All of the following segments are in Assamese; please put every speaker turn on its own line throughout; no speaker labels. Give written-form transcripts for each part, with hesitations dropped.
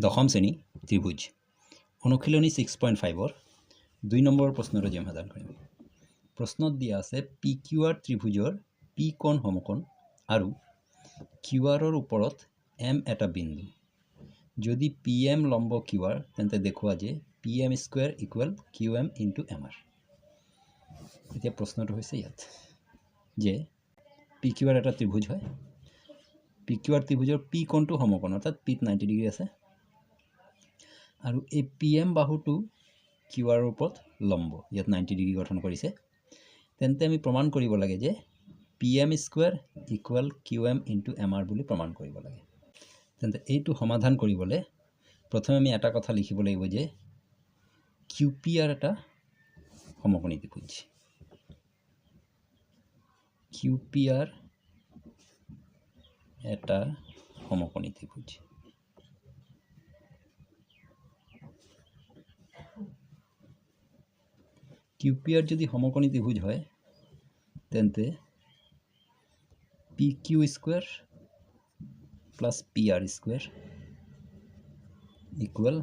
দশম শ্ৰেণী ত্ৰিভুজ অনুশীলনী 6.5 2 নম্বৰ প্ৰশ্নটো সমাধান কৰিম। প্ৰশ্নত দিয়া আছে পি কিউ আৰ ত্ৰিভুজৰ পি কোণ সমকোণ আৰু কিউ আৰৰ ওপৰত এম এটা বিন্দু। যদি পি এম লম্ব কিউ আৰ তেন্তে দেখুৱা যে P M square equal Q M into M R. এতিয়া প্ৰশ্নটো হৈছে ইয়াত যে পি কিউ আৰ এটা ত্ৰিভুজ হয়। পি কিউ আৰ ত্ৰিভুজৰ পি কোণটো সমকোণ অৰ্থাৎ পিত 90 ডিগ্ৰী আছে আৰু এই পি এম বাহুটো কিউ আৰৰ ওপৰত লম্ব, ইয়াত 90 ডিগ্ৰী গঠন কৰিছে। তেন্তে আমি প্ৰমাণ কৰিব লাগে যে P M square equal Q M into M R বুলি প্ৰমাণ কৰিব লাগে। তেন্তে এইটো সমাধান কৰিবলৈ প্ৰথমে আমি এটা কথা লিখিব লাগিব যে কিউ পি আৰ এটা সমকোণী ত্ৰিভুজ। কিউ পি আৰ এটা সমকোণী ত্ৰিভুজ। কিউ পি আৰ যদি সমকোণী ত্ৰিভুজ হয় তেন্তে P Q square plus P R square equal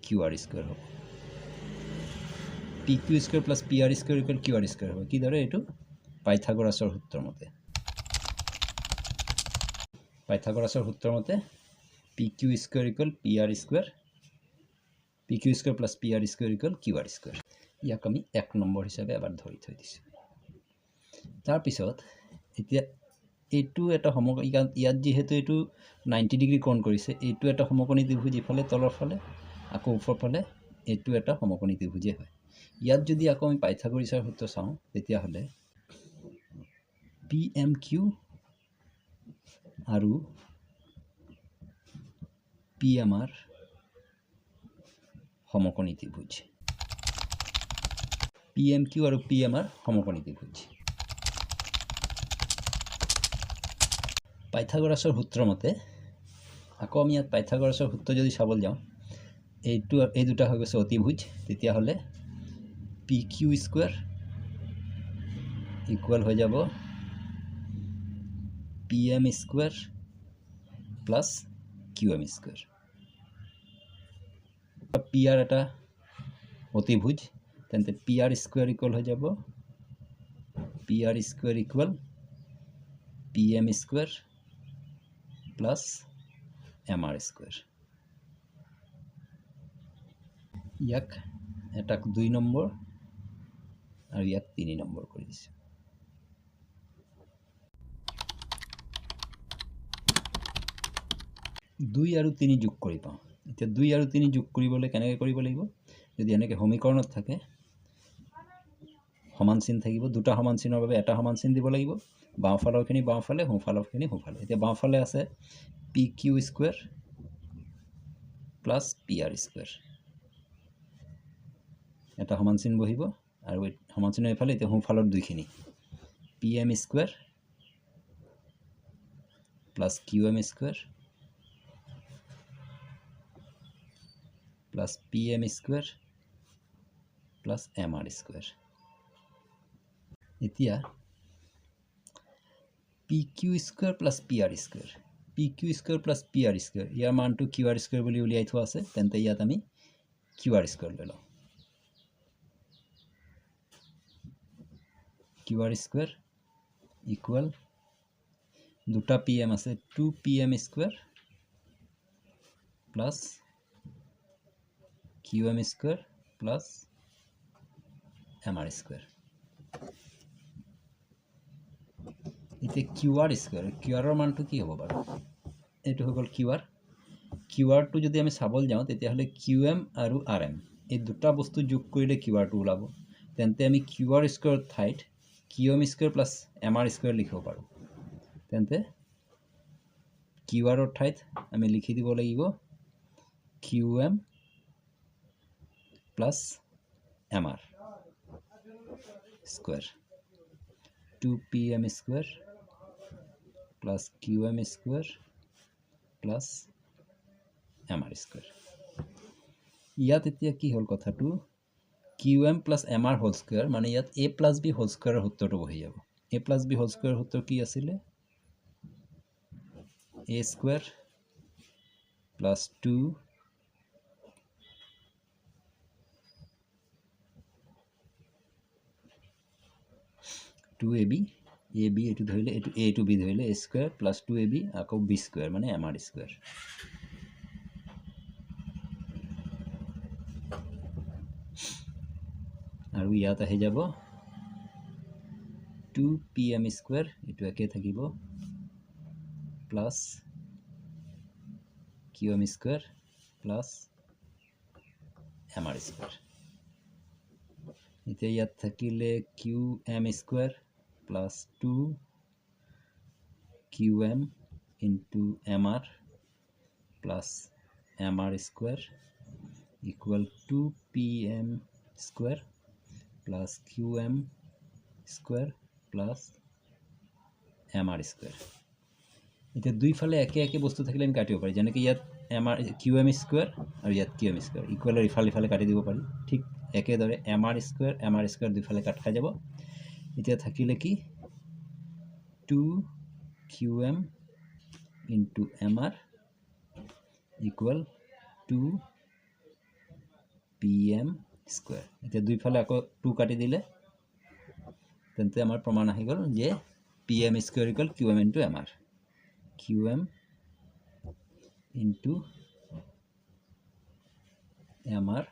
Q R square হ'ব। P Q square plus P R square equal Q R square হ'ব। কিদৰে? এইটো পাইথাগোৰাছৰ সূত্ৰৰ মতে। পাইথাগোৰাছৰ সূত্ৰৰ মতে P Q square equal P R square, P Q square plus P R square equal Q R square. ইয়াক আমি 1 নম্বৰ হিচাপে এবাৰ ধৰি থৈ দিছোঁ। তাৰপিছত এতিয়া এইটো এটা ইয়াত যিহেতু এইটো 90 ডিগ্ৰী কোণ কৰিছে, এইটো এটা সমকোণী ত্ৰিভুজ ইফালে তলৰ ফালে, আকৌ ওপৰ ফালে এইটো এটা সমকোণী ত্ৰিভুজেই হয়। ইয়াত যদি আকৌ আমি পাইথাগোৰাছৰ সূত্ৰ চাওঁ তেতিয়াহ'লে পি এম কিউ আৰু পি এম আৰ সমকোণী ত্ৰিভুজ। পি এম কিউ আৰু পি এম আৰ সমকোণী ত্ৰিভুজ। পাইথাগোৰাছৰ সূত্ৰ মতে আকৌ আমি ইয়াত পাইথাগোৰাছৰ সূত্ৰ যদি চাবলৈ যাওঁ, এই দুটা হৈ গৈছে অতিভুজ। তেতিয়াহ'লে পি কিউ স্কোৱাৰ ইকুৱেল হৈ যাব P M square plus Q M square. P R এটা অতিভুজ, তেন্তে পি আৰ স্কোৱাৰ ইকুৱেল হৈ যাব P R square equal P M square plus M R square. ইয়াক এটাক 2 নম্বৰ আৰু ইয়াক 3 নম্বৰ কৰি দিছোঁ। দুই আৰু 3 যোগ কৰি পাওঁ। এতিয়া 2 আৰু 3 যোগ কৰিবলৈ কেনেকৈ কৰিব লাগিব? যদি এনেকৈ সমীকৰণত থাকে সমান চিন থাকিব, দুটা সমান চিনৰ বাবে এটা সমান চিন দিব লাগিব। বাওঁফালৰখিনি বাওঁফালে, সোঁফালৰখিনি সোঁফালে। এতিয়া বাওঁফালে আছে P Q square plus P R square, এটা সমান চিন বহিব আৰু সমান চিনৰ এইফালে এতিয়া সোঁফালৰ দুইখিনি P M square plus Q M square plus P M square plus M R square. এতিয়া P Q square plus P R square, P Q square plus P R square, ইয়াৰ মানটো কিউ আৰ স্কোৱাৰ বুলি উলিয়াই থোৱা আছে। তেন্তে ইয়াত আমি কিউ আৰ স্কোৱাৰ লৈ লওঁ। কিউ আৰ স্কোৱাৰ ইকুৱেল দুটা পি এম আছে, 2 P M square plus Q M square plus M R square. এতিয়া কিউ আৰ স্কোৱাৰ, কিউ আৰৰ মানটো কি হ'ব বাৰু? এইটো হৈ গ'ল কিউ আৰ। কিউ আৰটো যদি আমি চাবলৈ যাওঁ তেতিয়াহ'লে কিউ এম আৰু আৰ এম এই দুটা বস্তু যোগ কৰিলে কিউ আৰটো ওলাব। তেন্তে আমি কিউ আৰ স্কোৱাৰৰ ঠাইত Q M square plus M R square লিখিব পাৰোঁ। তেন্তে কিউ আৰৰ ঠাইত আমি লিখি দিব লাগিব Q M plus M R square, 2 P M square plus Q M square plus M R square. ইয়াত এতিয়া কি হ'ল কথাটো, Q M plus M R whole square মানে ইয়াত A plus B whole square সূত্ৰটো বহি যাব। এ প্লাছ বি হোল স্কোৱাৰৰ সূত্ৰ কি আছিলে? এ স্কোৱাৰ প্লাছ 2 2ab ab এইটো ধৰিলে এইটো a to b ধৰিলে a স্কয়াৰ প্লাছ 2ab আকৌ b স্কয়াৰ মানে mr স্কয়াৰ আৰু ইয়াত আহি যাব 2pm স্কয়াৰ এইটো একে থাকিব plus qm square plus mr square এতিয়া ইয়াত থাকিলে qm square plus 2qm into mr plus mr square equal to pm square plus qm square plus mr square এটা দুই ফালে একে একে বস্তু থাকিলে আমি কাটিব পাৰি যেনেকৈ ইয়াত mr qm square আৰু ইয়াত qm square ইকুৱেলৰ ইফালে কাটি দিব পাৰি ঠিক একেদৰে mr square দুই ফালে কাট খাই যাব এতিয়া থাকিলে কি 2qm into mr equal to pm square এতিয়া দুই ফালে আকৌ 2 কাটি দিলে তেন্তে আমাৰ প্ৰমাণ আহি গল যে pm square equal qm into mr qm into mr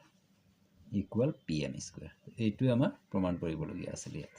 equal pm square এইটো আমাৰ প্ৰমাণ কৰিবলগীয়া আছিল ইয়াত